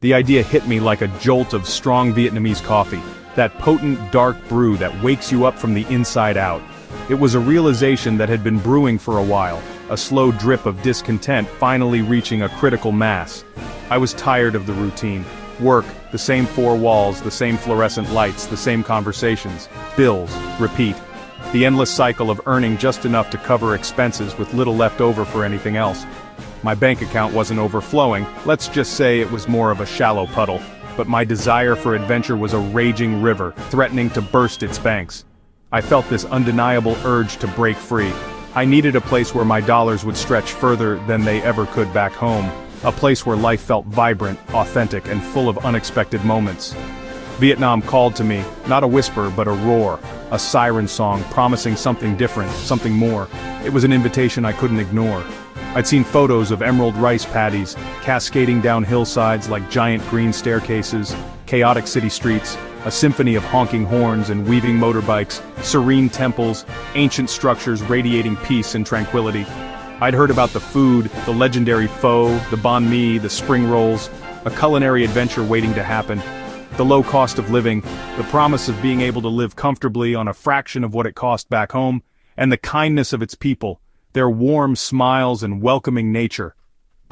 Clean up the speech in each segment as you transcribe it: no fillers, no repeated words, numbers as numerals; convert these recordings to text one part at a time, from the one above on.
The idea hit me like a jolt of strong Vietnamese coffee, that potent dark brew that wakes you up from the inside out. It was a realization that had been brewing for a while, a slow drip of discontent finally reaching a critical mass. I was tired of the routine. Work, the same four walls, the same fluorescent lights, the same conversations. Bills, repeat. The endless cycle of earning just enough to cover expenses with little left over for anything else. My bank account wasn't overflowing, let's just say it was more of a shallow puddle. But my desire for adventure was a raging river, threatening to burst its banks. I felt this undeniable urge to break free. I needed a place where my dollars would stretch further than they ever could back home. A place where life felt vibrant, authentic, and full of unexpected moments. Vietnam called to me, not a whisper but a roar, a siren song promising something different, something more. It was an invitation I couldn't ignore. I'd seen photos of emerald rice paddies, cascading down hillsides like giant green staircases, chaotic city streets, a symphony of honking horns and weaving motorbikes, serene temples, ancient structures radiating peace and tranquility. I'd heard about the food, the legendary pho, the banh mi, the spring rolls, a culinary adventure waiting to happen. The low cost of living, the promise of being able to live comfortably on a fraction of what it cost back home, and the kindness of its people, their warm smiles and welcoming nature.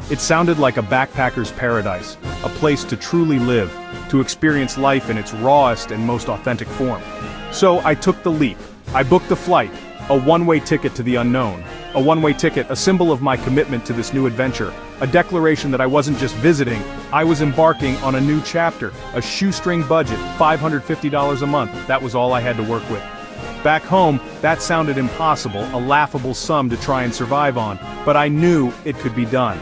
It sounded like a backpacker's paradise, a place to truly live, to experience life in its rawest and most authentic form. So I took the leap. I booked the flight, a one-way ticket to the unknown. A one-way ticket, a symbol of my commitment to this new adventure, a declaration that I wasn't just visiting, I was embarking on a new chapter, a shoestring budget, $550 a month, that was all I had to work with. Back home, that sounded impossible, a laughable sum to try and survive on, but I knew it could be done.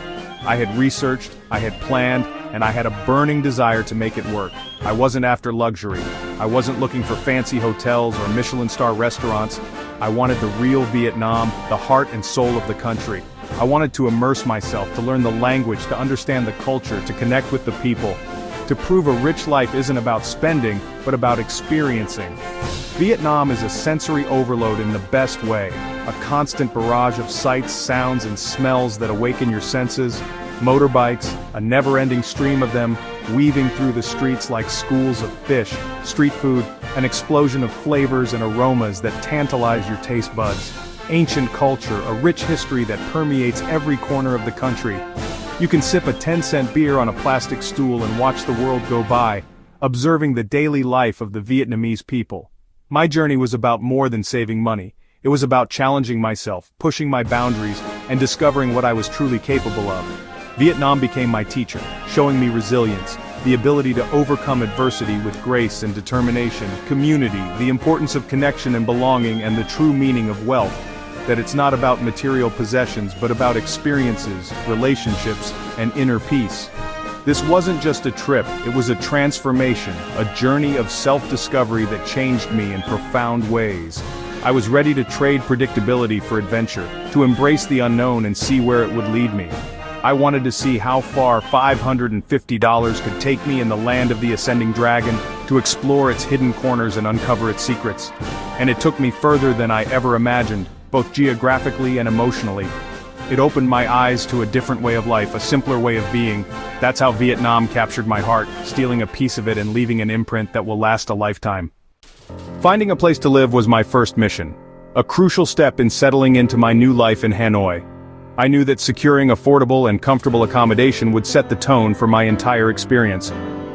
I had researched, I had planned, and I had a burning desire to make it work. I wasn't after luxury. I wasn't looking for fancy hotels or Michelin-star restaurants. I wanted the real Vietnam, the heart and soul of the country. I wanted to immerse myself, to learn the language, to understand the culture, to connect with the people. To prove a rich life isn't about spending, but about experiencing. Vietnam is a sensory overload in the best way, a constant barrage of sights, sounds, and smells that awaken your senses. Motorbikes, a never-ending stream of them, weaving through the streets like schools of fish. Street food, an explosion of flavors and aromas that tantalize your taste buds. Ancient culture, a rich history that permeates every corner of the country. You can sip a 10-cent beer on a plastic stool and watch the world go by, observing the daily life of the Vietnamese people. My journey was about more than saving money. It was about challenging myself, pushing my boundaries, and discovering what I was truly capable of. Vietnam became my teacher, showing me resilience, the ability to overcome adversity with grace and determination, community, the importance of connection and belonging, and the true meaning of wealth, that it's not about material possessions but about experiences, relationships, and inner peace. This wasn't just a trip, it was a transformation, a journey of self-discovery that changed me in profound ways. I was ready to trade predictability for adventure, to embrace the unknown and see where it would lead me. I wanted to see how far $550 could take me in the land of the ascending dragon, to explore its hidden corners and uncover its secrets. And it took me further than I ever imagined, both geographically and emotionally. It opened my eyes to a different way of life, a simpler way of being. That's how Vietnam captured my heart, stealing a piece of it and leaving an imprint that will last a lifetime. Finding a place to live was my first mission, a crucial step in settling into my new life in Hanoi. I knew that securing affordable and comfortable accommodation would set the tone for my entire experience.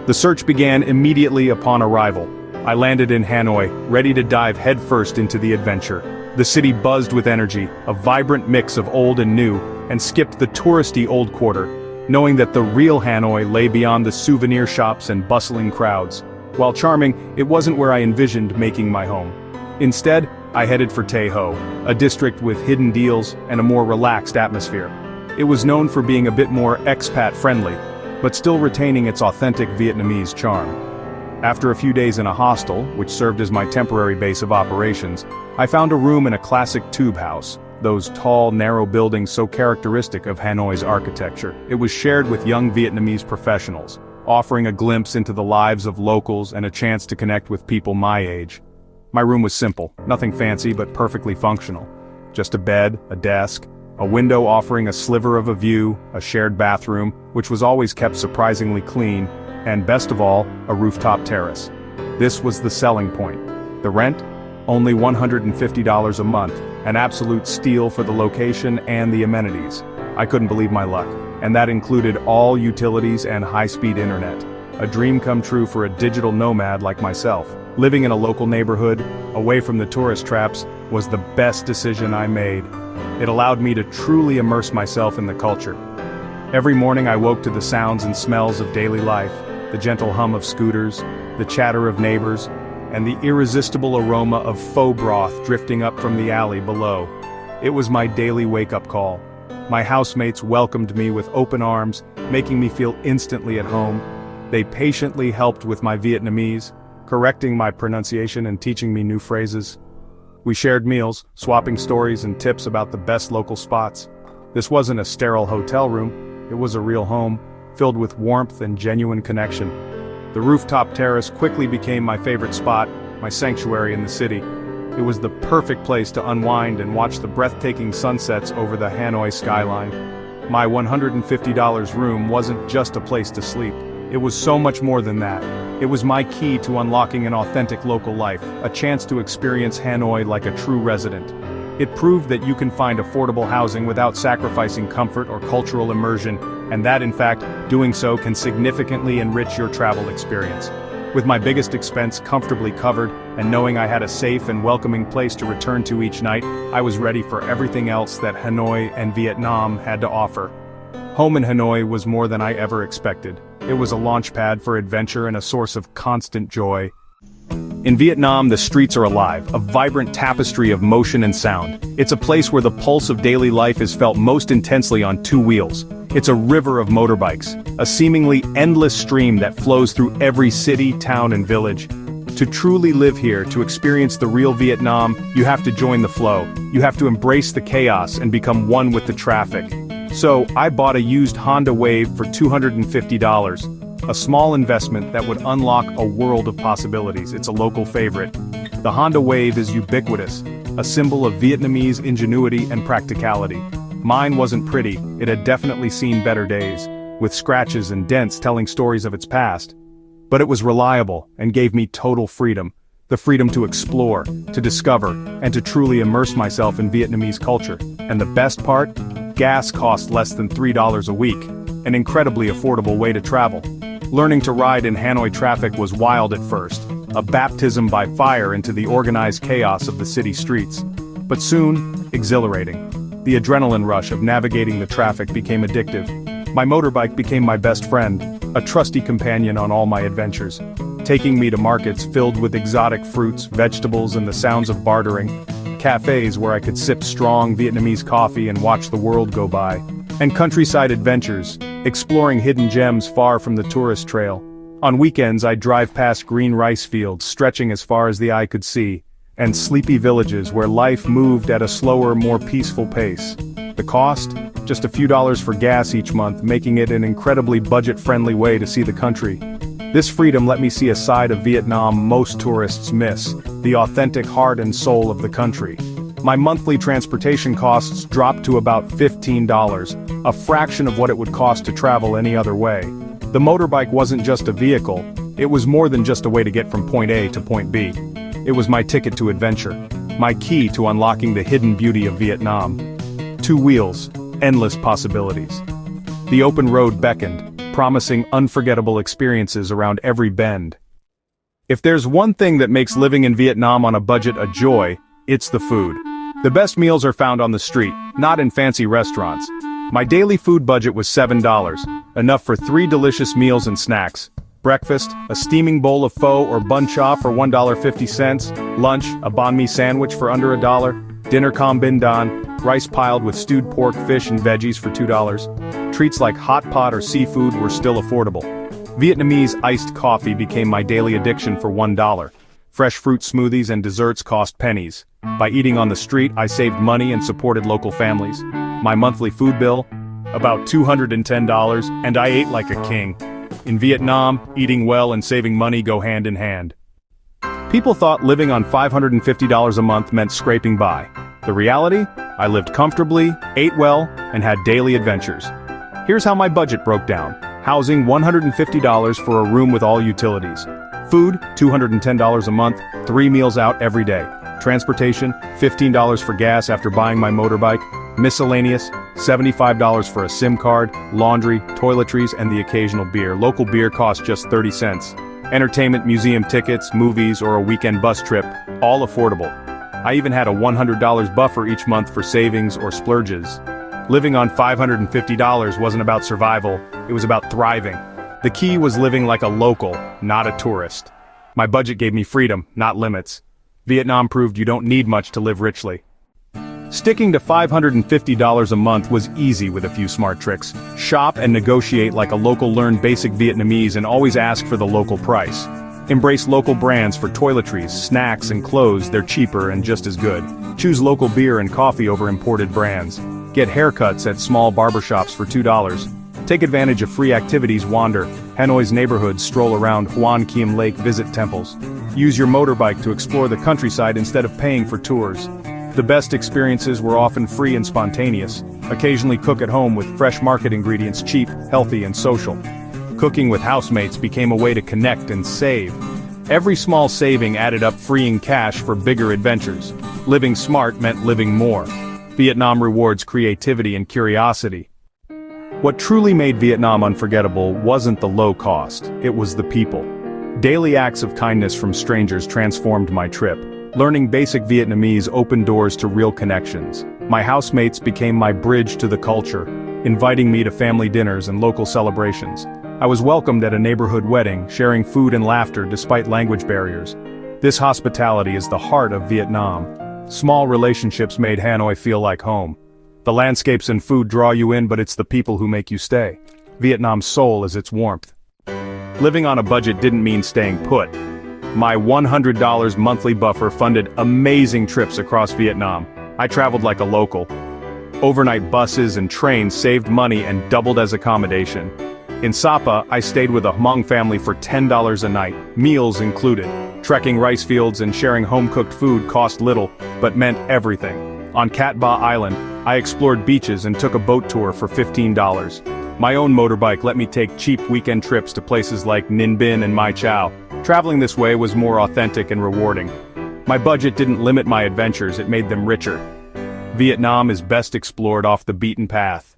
The search began immediately upon arrival. I landed in Hanoi, ready to dive headfirst into the adventure. The city buzzed with energy, a vibrant mix of old and new, and skipped the touristy old quarter, knowing that the real Hanoi lay beyond the souvenir shops and bustling crowds. While charming, it wasn't where I envisioned making my home. Instead, I headed for Tay Ho, a district with hidden deals and a more relaxed atmosphere. It was known for being a bit more expat-friendly, but still retaining its authentic Vietnamese charm. After a few days in a hostel, which served as my temporary base of operations, I found a room in a classic tube house, those tall, narrow buildings so characteristic of Hanoi's architecture. It was shared with young Vietnamese professionals, offering a glimpse into the lives of locals and a chance to connect with people my age. My room was simple, nothing fancy but perfectly functional. Just a bed, a desk, a window offering a sliver of a view, a shared bathroom, which was always kept surprisingly clean, and best of all, a rooftop terrace. This was the selling point. The rent? Only $150 a month, an absolute steal for the location and the amenities. I couldn't believe my luck, and that included all utilities and high-speed internet. A dream come true for a digital nomad like myself. Living in a local neighborhood, away from the tourist traps, was the best decision I made. It allowed me to truly immerse myself in the culture. Every morning I woke to the sounds and smells of daily life, the gentle hum of scooters, the chatter of neighbors, and the irresistible aroma of faux broth drifting up from the alley below. It was my daily wake-up call. My housemates welcomed me with open arms, making me feel instantly at home. They patiently helped with my Vietnamese, correcting my pronunciation and teaching me new phrases. We shared meals, swapping stories and tips about the best local spots. This wasn't a sterile hotel room, it was a real home, filled with warmth and genuine connection. The rooftop terrace quickly became my favorite spot, my sanctuary in the city. It was the perfect place to unwind and watch the breathtaking sunsets over the Hanoi skyline. My $150 room wasn't just a place to sleep. It was so much more than that. It was my key to unlocking an authentic local life, a chance to experience Hanoi like a true resident. It proved that you can find affordable housing without sacrificing comfort or cultural immersion, and that in fact, doing so can significantly enrich your travel experience. With my biggest expense comfortably covered, and knowing I had a safe and welcoming place to return to each night, I was ready for everything else that Hanoi and Vietnam had to offer. Home in Hanoi was more than I ever expected. It was a launchpad for adventure and a source of constant joy. In Vietnam, the streets are alive, a vibrant tapestry of motion and sound. It's a place where the pulse of daily life is felt most intensely on two wheels. It's a river of motorbikes, a seemingly endless stream that flows through every city, town, and village. To truly live here, to experience the real Vietnam, you have to join the flow. You have to embrace the chaos and become one with the traffic. So, I bought a used Honda Wave for $250. A small investment that would unlock a world of possibilities. It's a local favorite. The Honda Wave is ubiquitous, a symbol of Vietnamese ingenuity and practicality. Mine wasn't pretty, it had definitely seen better days, with scratches and dents telling stories of its past. But it was reliable and gave me total freedom. The freedom to explore, to discover, and to truly immerse myself in Vietnamese culture. And the best part? Gas cost less than $3 a week, an incredibly affordable way to travel. Learning to ride in Hanoi traffic was wild at first, a baptism by fire into the organized chaos of the city streets. But soon, exhilarating. The adrenaline rush of navigating the traffic became addictive. My motorbike became my best friend, a trusty companion on all my adventures, taking me to markets filled with exotic fruits, vegetables, and the sounds of bartering, cafes where I could sip strong Vietnamese coffee and watch the world go by, and countryside adventures, exploring hidden gems far from the tourist trail. On weekends I'd drive past green rice fields stretching as far as the eye could see, and sleepy villages where life moved at a slower, more peaceful pace. The cost? Just a few dollars for gas each month, making it an incredibly budget-friendly way to see the country. This freedom let me see a side of Vietnam most tourists miss, the authentic heart and soul of the country. My monthly transportation costs dropped to about $15, a fraction of what it would cost to travel any other way. The motorbike wasn't just a vehicle, it was more than just a way to get from point A to point B. It was my ticket to adventure, my key to unlocking the hidden beauty of Vietnam. Two wheels, endless possibilities. The open road beckoned, promising unforgettable experiences around every bend. If there's one thing that makes living in Vietnam on a budget a joy, it's the food. The best meals are found on the street, not in fancy restaurants. My daily food budget was $7, enough for 3 delicious meals and snacks. Breakfast, a steaming bowl of pho or bun cha for $1.50. Lunch, a banh mi sandwich for under $1. Dinner com bin dan, rice piled with stewed pork, fish, and veggies for $2. Treats like hot pot or seafood were still affordable. Vietnamese iced coffee became my daily addiction for $1. Fresh fruit smoothies and desserts cost pennies. By eating on the street, I saved money and supported local families. My monthly food bill? About $210, and I ate like a king. In Vietnam, eating well and saving money go hand in hand. People thought living on $550 a month meant scraping by. The reality? I lived comfortably, ate well, and had daily adventures. Here's how my budget broke down. Housing $150 for a room with all utilities. Food $210 a month, 3 meals out every day. Transportation $15 for gas after buying my motorbike. Miscellaneous $75 for a SIM card, laundry, toiletries, and the occasional beer. Local beer costs just 30 cents. Entertainment, museum tickets, movies, or a weekend bus trip, all affordable. I even had a $100 buffer each month for savings or splurges. Living on $550 wasn't about survival, it was about thriving. The key was living like a local, not a tourist. My budget gave me freedom, not limits. Vietnam proved you don't need much to live richly. Sticking to $550 a month was easy with a few smart tricks. Shop and negotiate like a local, learn basic Vietnamese, and always ask for the local price. Embrace local brands for toiletries, snacks, and clothes. They're cheaper and just as good. Choose local beer and coffee over imported brands. Get haircuts at small barbershops for $2. Take advantage of free activities, wander Hanoi's neighborhoods, stroll around Hoan Kiem Lake, visit temples. Use your motorbike to explore the countryside instead of paying for tours. The best experiences were often free and spontaneous. Occasionally cook at home with fresh market ingredients, cheap, healthy, and social. Cooking with housemates became a way to connect and save. Every small saving added up, freeing cash for bigger adventures. Living smart meant living more. Vietnam rewards creativity and curiosity. What truly made Vietnam unforgettable wasn't the low cost, it was the people. Daily acts of kindness from strangers transformed my trip. Learning basic Vietnamese opened doors to real connections. My housemates became my bridge to the culture, inviting me to family dinners and local celebrations. I was welcomed at a neighborhood wedding, sharing food and laughter despite language barriers. This hospitality is the heart of Vietnam. Small relationships made Hanoi feel like home. The landscapes and food draw you in, but it's the people who make you stay. Vietnam's soul is its warmth. Living on a budget didn't mean staying put. My $100 monthly buffer funded amazing trips across Vietnam. I traveled like a local. Overnight buses and trains saved money and doubled as accommodation. In Sapa, I stayed with a Hmong family for $10 a night, meals included. Trekking rice fields and sharing home-cooked food cost little, but meant everything. On Cat Ba Island, I explored beaches and took a boat tour for $15. My own motorbike let me take cheap weekend trips to places like Ninh Binh and Mai Chau. Traveling this way was more authentic and rewarding. My budget didn't limit my adventures, it made them richer. Vietnam is best explored off the beaten path.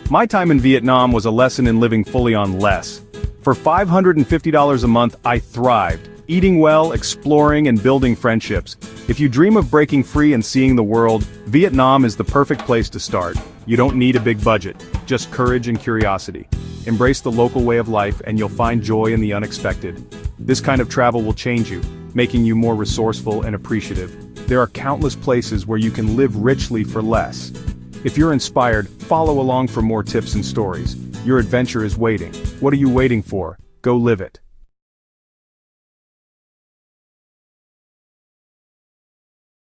My time in Vietnam was a lesson in living fully on less. For $550 a month, I thrived, eating well, exploring, and building friendships. If you dream of breaking free and seeing the world, Vietnam is the perfect place to start. You don't need a big budget, just courage and curiosity. Embrace the local way of life and you'll find joy in the unexpected. This kind of travel will change you, making you more resourceful and appreciative. There are countless places where you can live richly for less. If you're inspired, follow along for more tips and stories. Your adventure is waiting. What are you waiting for? Go live it.